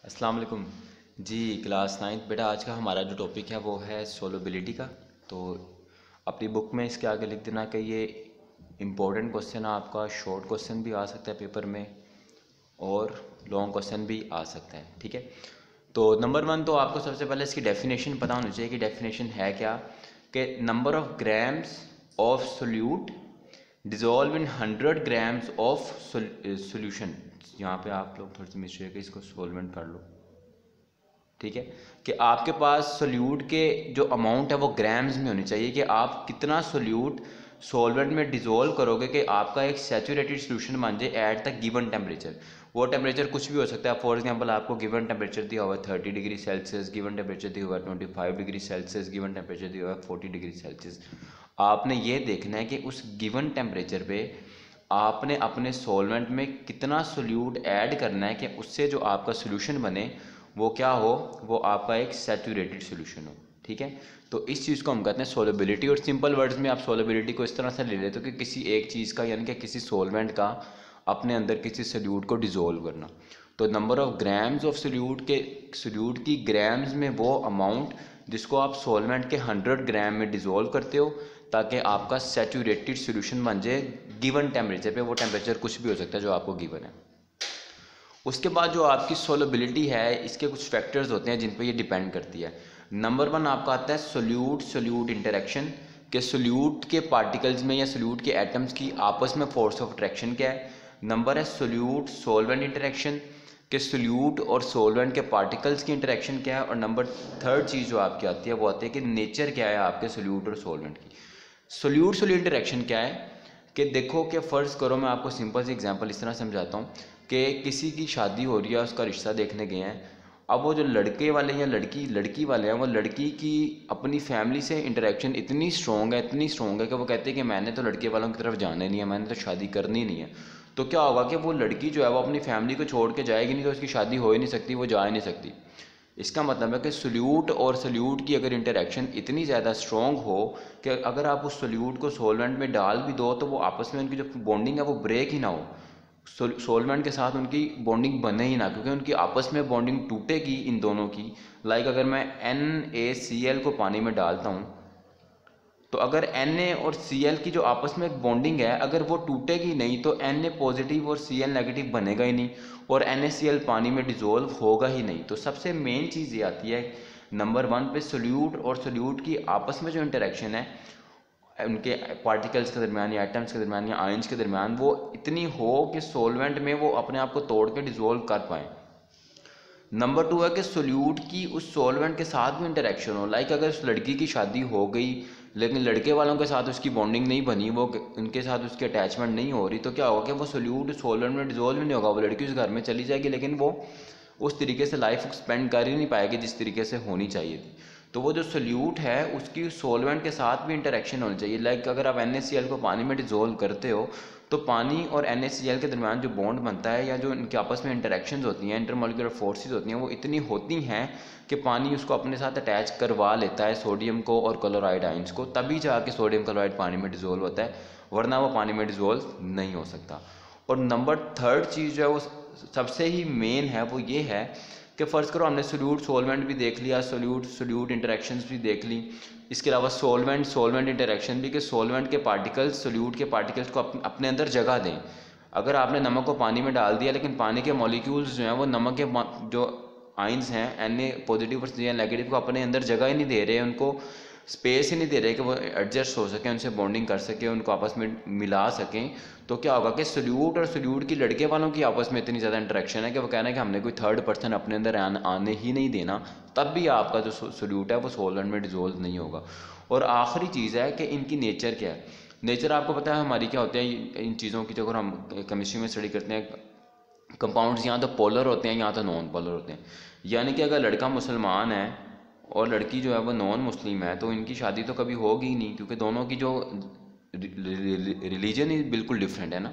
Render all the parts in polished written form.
अस्सलाम वालेकुम जी। Class 9th बेटा, आज का हमारा जो टॉपिक है वो है सोलबिलिटी का। तो अपनी बुक में इसके आगे लिख देना कि ये इम्पोर्टेंट क्वेश्चन है आपका। शॉर्ट क्वेश्चन भी आ सकता है पेपर में और लॉन्ग क्वेश्चन भी आ सकता है, ठीक है। तो नंबर 1 तो आपको सबसे पहले इसकी डेफिनेशन पता होनी चाहिए कि डेफिनेशन है क्या, कि number of grams of solute dissolve in 100 grams of solution. यहाँ पे आप लोग थोड़ी सी मिस्टेक है, इसको सोलवेंट कर लो, ठीक है। कि आपके पास सोल्यूट के जो अमाउंट है वो ग्राम्स में होनी चाहिए, कि आप कितना सोल्यूट सॉल्वेंट में डिजोल्व करोगे कि आपका एक सैचुरेटेड सोल्यूशन बन जाए एट द गिवन टेम्परेचर। वो टेम्परेचर कुछ भी हो सकता है। फॉर एग्जांपल आपको गिवन टेम्परेचर दिया हुआ है 30 डिग्री सेल्सियस, गिवन टेम्परेचर दिया हुआ है 25 डिग्री सेल्सियस, गिवन टेम्परेचर दिया हुआ है 40 डिग्री सेल्सियस। आपने ये देखना है कि उस गिवन टेम्परेचर पे आपने अपने सॉल्वेंट में कितना सोल्यूट ऐड करना है कि उससे जो आपका सोल्यूशन बने वो क्या हो, वो आपका एक सैचुरेटेड सोल्यूशन हो, ठीक है। तो इस चीज़ को हम कहते हैं सोलेबिलिटी। और सिंपल वर्ड्स में आप सोलेबिलिटी को इस तरह से ले लेते हो कि किसी एक चीज़ का, यानी कि किसी सॉल्वेंट का अपने अंदर किसी सोल्यूट को डिजोल्व करना। तो number of grams of solute के, सोल्यूट की ग्राम्स में वो अमाउंट जिसको आप सॉल्वेंट के 100 ग्राम में डिजोल्व करते हो ताकि आपका सैचुरेटेड सोल्यूशन बन जाए गिवन टेम्परेचर पे। वो टेम्परेचर कुछ भी हो सकता है जो आपको गिवन है। उसके बाद जो आपकी सोलेबिलिटी है, इसके कुछ फैक्टर्स होते हैं जिन पे ये डिपेंड करती है। नंबर 1 आपका आता है सोल्यूट सोल्यूट इंटरेक्शन, के सोल्यूट के पार्टिकल्स में या सोल्यूट के एटम्स की आपस में फोर्स ऑफ अट्रैक्शन क्या है। नंबर है सोल्यूट सॉल्वेंट इंटरेक्शन, के सोल्यूट और सॉल्वेंट के पार्टिकल्स की इंटरेक्शन क्या है। और नंबर 3 चीज़ जो आपकी आती है वो आती है कि नेचर क्या है आपके सोल्यूट और सॉल्वेंट की। सोल्यूट सोल्यूट इंटरेक्शन क्या है कि देखो कि फ़र्ज़ करो, मैं आपको सिंपल सी एग्जांपल इस तरह समझाता हूँ कि किसी की शादी हो रही है, उसका रिश्ता देखने गए हैं। अब वो जो लड़के वाले या लड़की वाले हैं, वो लड़की की अपनी फैमिली से इंटरेक्शन इतनी स्ट्रॉन्ग है, इतनी स्ट्रॉन्ग है कि वो कहते हैं कि मैंने तो लड़के वालों की तरफ जाना ही नहीं है, मैंने तो शादी करनी नहीं है। तो क्या होगा कि वो लड़की जो है वो अपनी फैमिली को छोड़ के जाएगी नहीं, तो उसकी शादी हो ही नहीं सकती, वो जा ही नहीं सकती। इसका मतलब है कि सोल्यूट और सोल्यूट की अगर इंटरेक्शन इतनी ज़्यादा स्ट्रॉन्ग हो कि अगर आप उस सोल्यूट को सॉल्वेंट में डाल भी दो तो वो आपस में उनकी जो बॉन्डिंग है वो ब्रेक ही ना हो, सॉल्वेंट के साथ उनकी बॉन्डिंग बने ही ना, क्योंकि उनकी आपस में बॉन्डिंग टूटेगी इन दोनों की। लाइक अगर मैं NaCl को पानी में डालता हूँ तो अगर Na और Cl की जो आपस में एक बॉन्डिंग है, अगर वो टूटेगी नहीं तो Na पॉजिटिव और Cl नेगेटिव बनेगा ही नहीं और NaCl पानी में डिजोल्व होगा ही नहीं। तो सबसे मेन चीज़ ये आती है नंबर 1 पे सोल्यूट और सोल्यूट की आपस में जो इंटरेक्शन है उनके पार्टिकल्स के दरमियान या एटम्स के दरमियान या आयंस के दरमियान वो इतनी हो कि सॉल्वेंट में वो अपने आप को तोड़ के डिजोल्व कर पाएँ। नंबर 2 है कि सोल्यूट की उस सॉल्वेंट के साथ भी इंटरेक्शन हो। लाइक अगर उस लड़की की शादी हो गई लेकिन लड़के वालों के साथ उसकी बॉन्डिंग नहीं बनी, वो उनके साथ उसकी अटैचमेंट नहीं हो रही, तो क्या होगा कि वो सोल्यूट सॉल्वेंट में डिजोल्व नहीं होगा। वो लड़की उस घर में चली जाएगी लेकिन वो उस तरीके से लाइफ स्पेंड कर ही नहीं पाएगी जिस तरीके से होनी चाहिए थी। तो वो जो सोल्यूट है उसकी सॉल्वेंट के साथ भी इंटरेक्शन होनी चाहिए। लाइक अगर आप NaCl को पानी में डिजोल्व करते हो तो पानी और NaCl के दरमियान जो बॉन्ड बनता है या जो इनके आपस में इंटरेक्शंस होती हैं, इंटरमोलिकुलर फोर्सेस होती हैं, वो इतनी होती हैं कि पानी उसको अपने साथ अटैच करवा लेता है सोडियम को और क्लोराइड आयंस को, तभी जाके सोडियम क्लोराइड पानी में डिजोल्व होता है, वरना वो पानी में डिजोल्व नहीं हो सकता। और नंबर 3 चीज़ जो है वो सबसे ही मेन है, वो ये है कि फ़र्ज़ करो हमने सोल्यूट सॉल्वेंट भी देख लिया, सोल्यूट सोल्यूट इंटरेक्शंस भी देख ली, इसके अलावा सॉल्वेंट सॉल्वेंट इंटरेक्शन भी, कि सॉल्वेंट के पार्टिकल्स सोल्यूट के पार्टिकल्स को अपने अंदर जगह दें। अगर आपने नमक को पानी में डाल दिया लेकिन पानी के मॉलिक्यूल्स जो हैं वो नमक के जो आइंस हैं Na पॉजिटिव और Cl नेगेटिव को अपने अंदर जगह ही नहीं दे रहे, उनको स्पेस ही नहीं दे रहे कि वो एडजस्ट हो सकें, उनसे बॉन्डिंग कर सकें, उनको आपस में मिला सकें। तो क्या होगा कि सोल्यूट और सोल्यूट की लड़के वालों की आपस में इतनी ज़्यादा इंटरेक्शन है कि वो कहना है कि हमने कोई थर्ड पर्सन अपने अंदर आने ही नहीं देना, तब भी आपका जो सोल्यूट है वो सॉल्वेंट में डिजोल्व नहीं होगा। और आखिरी चीज़ है कि इनकी नेचर क्या है। नेचर आपको पता है हमारी क्या होती है इन चीज़ों की, जो अगर हम केमिस्ट्री में स्टडी करते हैं, कंपाउंड्स यहाँ तो पोलर होते हैं, यहाँ तो नॉन पोलर होते हैं। यानी कि अगर लड़का मुसलमान है और लड़की जो है वो नॉन मुस्लिम है तो इनकी शादी तो कभी होगी ही नहीं, क्योंकि दोनों की जो रिलीजन ही बिल्कुल डिफरेंट है ना।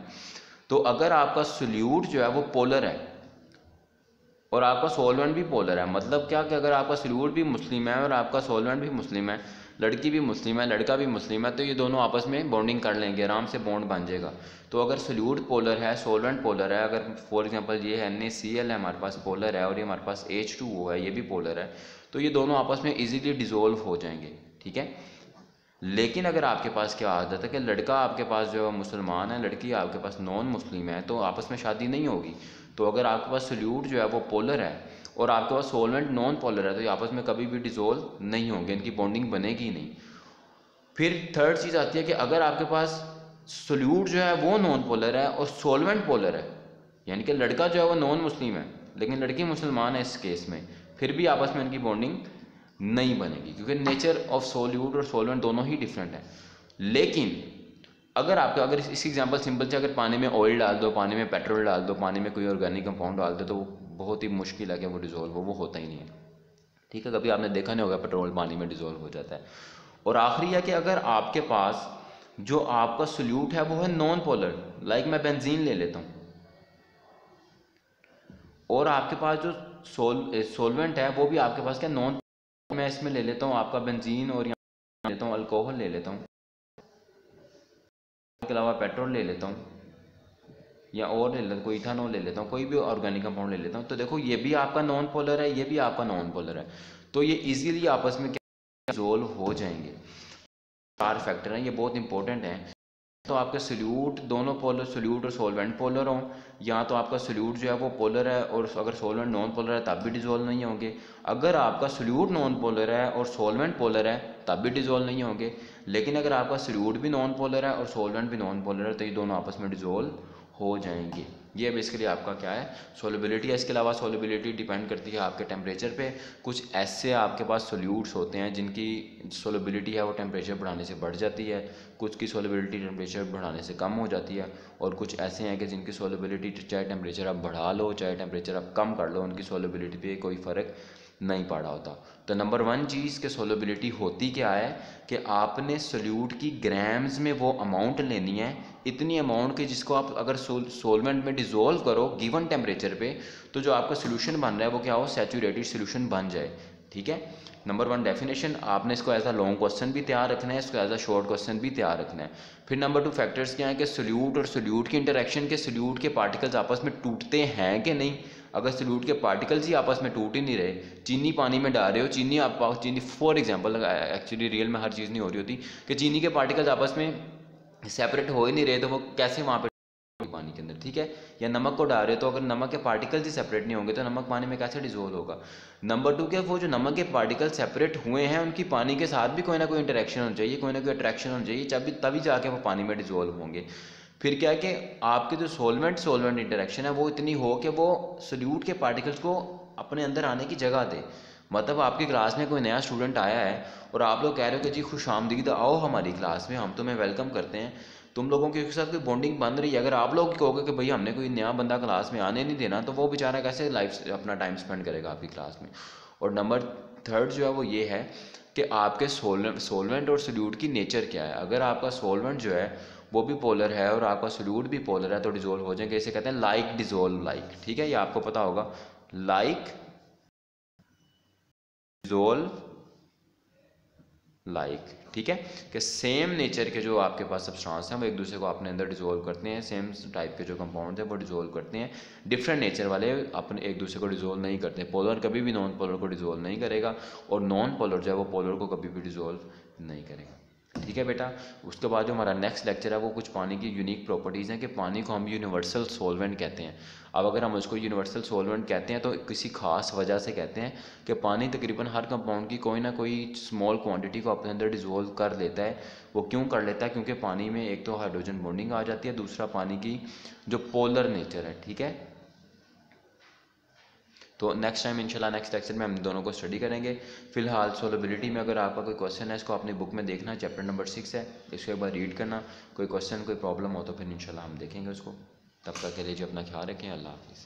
तो अगर आपका सोल्यूट जो है वो पोलर है और आपका सॉल्वेंट भी पोलर है, मतलब क्या कि अगर आपका सोल्यूट भी मुस्लिम है और आपका सॉल्वेंट भी मुस्लिम है, लड़की भी मुस्लिम है, लड़का भी मुस्लिम है, तो ये दोनों आपस में बॉन्डिंग कर लेंगे, आराम से बॉन्ड बन जाएगा। तो अगर सोल्यूट पोलर है, सोलवेंट पोलर है, अगर फॉर एग्जांपल ये NaCl है हमारे पास पोलर है और ये हमारे पास H2O है ये भी पोलर है, तो ये दोनों आपस में इजीली डिजोल्व हो जाएंगे, ठीक है। लेकिन अगर आपके पास क्या आदत है कि लड़का आपके पास जो मुसलमान है, लड़की आपके पास नॉन मुस्लिम है, तो आपस में शादी नहीं होगी। तो अगर आपके पास सोल्यूट जो है वो पोलर है और आपके पास सोलवेंट नॉन पोलर है, तो ये आपस में कभी भी डिजोल्व नहीं होंगे, इनकी बॉन्डिंग बनेगी ही नहीं। फिर थर्ड चीज़ आती है कि अगर आपके पास सोल्यूट जो है वो नॉन पोलर है और सोलवेंट पोलर है, यानी कि लड़का जो है वो नॉन मुस्लिम है लेकिन लड़की मुसलमान है, इस केस में फिर भी आपस में इनकी बॉन्डिंग नहीं बनेगी, क्योंकि नेचर ऑफ सोल्यूट और सोलवेंट दोनों ही डिफरेंट है। लेकिन अगर इसकी एग्जांपल सिंपल से, अगर पानी में ऑयल डाल दो, पानी में पेट्रोल डाल दो, पानी में कोई ऑर्गेनिक कंपाउंड डाल दो, तो वो बहुत ही मुश्किल है कि वो डिजोल्व हो, वो होता ही नहीं है, ठीक है। कभी आपने देखा नहीं होगा पेट्रोल पानी में डिजोल्व हो जाता है। और आखिरी है कि अगर आपके पास जो आपका सोल्यूट है वो है नॉन पोलर, लाइक मैं बेंजीन ले लेता हूँ, और आपके पास जो सोलवेंट है वो भी आपके पास क्या नॉन, मैं इसमें ले लेता हूँ आपका बेंजीन और यहाँ लेता हूँ अल्कोहल ले लेता हूँ, इसके अलावा पेट्रोल ले लेता हूँ या और ले लेता हूँ, कोई इथानॉल ले लेता हूँ, कोई भी ऑर्गेनिक कंपाउंड ले लेता हूँ, तो देखो ये भी आपका नॉन पोलर है, ये भी आपका नॉन पोलर है, तो ये इजीली आपस में क्या डिसॉल्व हो जाएंगे। 4 फैक्टर हैं, ये बहुत इंपॉर्टेंट हैं। तो आपके सोल्यूट दोनों पोलर, सोल्यूट और सोलवेंट पोलर हों, या तो आपका सोल्यूट जो है वो पोलर है और अगर सोलवेंट नॉन पोलर है तब भी डिजोल्व नहीं होंगे। अगर आपका सोल्यूट नॉन पोलर है और सोलवेंट पोलर है तब भी डिजोल्व नहीं होंगे। लेकिन अगर आपका सोल्यूट भी नॉन पोलर है और सोलवेंट भी नॉन पोलर है तो ये दोनों आपस में डिजोल्व हो जाएंगे। ये बेसिकली आपका क्या है, सोलबिलिटी है। इसके अलावा सोलबिलिटी डिपेंड करती है आपके टेम्परेचर पे। कुछ ऐसे आपके पास सोल्यूट्स होते हैं जिनकी सोलबिलिटी है वो टेम्परेचर बढ़ाने से बढ़ जाती है, कुछ की सोलबिलिटी टेम्परेचर बढ़ाने से कम हो जाती है, और कुछ ऐसे हैं कि जिनकी सोलबिलिटी चाहे टेम्परेचर आप बढ़ा लो चाहे टेम्परेचर आप कम कर लो, उनकी सोलबिलिटी पे कोई फ़र्क नहीं पड़ा होता। तो नंबर 1 चीज़ के सोलबिलिटी होती क्या है कि आपने सोल्यूट की ग्राम्स में वो अमाउंट लेनी है, इतनी अमाउंट की जिसको आप अगर सोलवेंट में डिज़ोल्व करो गिवन टेम्परेचर पे, तो जो आपका सोल्यूशन बन रहा है वो क्या हो, सैचुरेटेड सोल्यूशन बन जाए, ठीक है। नंबर 1 डेफिनेशन, आपने इसको एज अ लॉन्ग क्वेश्चन भी तैयार रखना है, इसको एज अ शॉर्ट क्वेश्चन भी तैयार रखना है। फिर नंबर 2 फैक्टर्स क्या है कि सोल्यूट और सोल्यूट की इंटरेक्शन के सोल्यूट के पार्टिकल्स आपस में टूटते हैं कि नहीं। अगर सोल्यूट के पार्टिकल्स ही आपस में टूट ही नहीं रहे, चीनी पानी में डाल रहे हो, चीनी फॉर एग्जांपल, एक्चुअली रियल में हर चीज़ नहीं हो रही होती, कि चीनी के पार्टिकल्स आपस में सेपरेट हो ही नहीं रहे, तो वो कैसे वहाँ पे पानी के अंदर, ठीक है। या नमक को डाल रहे हो तो अगर नमक के पार्टिकल्स ही सेपरेट नहीं होंगे तो नमक पानी में कैसे डिजोल्व होगा। नंबर 2 क्या, वो जो नमक के पार्टिकल सेपरेट हुए हैं उनकी पानी के साथ भी कोई ना कोई इंटरेक्शन होनी चाहिए, कोई ना कोई अट्रैक्शन होनी चाहिए, तभी जाके वो पानी में डिजोल्व होंगे। फिर क्या है कि आपके जो सोलवेंट इंटरेक्शन है वो इतनी हो कि वो सोल्यूट के पार्टिकल्स को अपने अंदर आने की जगह दे। मतलब आपकी क्लास में कोई नया स्टूडेंट आया है और आप लोग कह रहे हो कि जी खुश आमदीद, आओ हमारी क्लास में, हम तुम्हें वेलकम करते हैं, तुम लोगों के साथ कोई बॉन्डिंग बन रही है। अगर आप लोग कहोगे कि भाई हमने कोई नया बंदा क्लास में आने नहीं देना, तो वो बेचारा कैसे लाइफ अपना टाइम स्पेंड करेगा आपकी क्लास में। और नंबर 3 जो है वो ये है कि आपके सोलवेंट और सोल्यूट की नेचर क्या है। अगर आपका सोलवेंट जो है वो भी पोलर है और आपका सोल्यूट भी पोलर है तो डिजोल्व हो जाएंगे। इसे कहते हैं लाइक डिजोल्व लाइक, ठीक है, ये आपको पता होगा, लाइक डिजोल्व लाइक, ठीक है, कि सेम नेचर के जो आपके पास सब्सटेंस हैं वो एक दूसरे को अपने अंदर डिजोल्व करते हैं, सेम टाइप के जो कंपाउंड हैं वो डिजोल्व करते हैं। डिफरेंट नेचर वाले अपने एक दूसरे को डिजोल्व नहीं करते। पोलर कभी भी नॉन पोलर को डिजोल्व नहीं करेगा और नॉन पोलर जो है वो पोलर को कभी भी डिजोल्व नहीं करेगा, ठीक है बेटा। उसके बाद जो हमारा नेक्स्ट लेक्चर है वो कुछ पानी की यूनिक प्रॉपर्टीज़ हैं कि पानी को हम यूनिवर्सल सोलवेंट कहते हैं। अब अगर हम उसको यूनिवर्सल सोलवेंट कहते हैं तो किसी खास वजह से कहते हैं कि पानी तकरीबन हर कंपाउंड की कोई ना कोई स्मॉल क्वांटिटी को अपने अंदर डिजोल्व कर लेता है। वो क्यों कर लेता है, क्योंकि पानी में एक तो हाइड्रोजन बॉन्डिंग आ जाती है, दूसरा पानी की जो पोलर नेचर है, ठीक है। तो नेक्स्ट टाइम इंशाल्लाह नेक्स्ट लेक्चर में हम दोनों को स्टडी करेंगे। फिलहाल सोलबिलिटी में अगर आपका कोई क्वेश्चन है इसको अपनी बुक में देखना, चैप्टर नंबर 6 है, इसको एक बार रीड करना। कोई क्वेश्चन कोई प्रॉब्लम हो तो फिर इंशाल्लाह हम देखेंगे उसको। तब तक के लिए जो अपना ख्याल रखें, अल्लाह हाफिज़।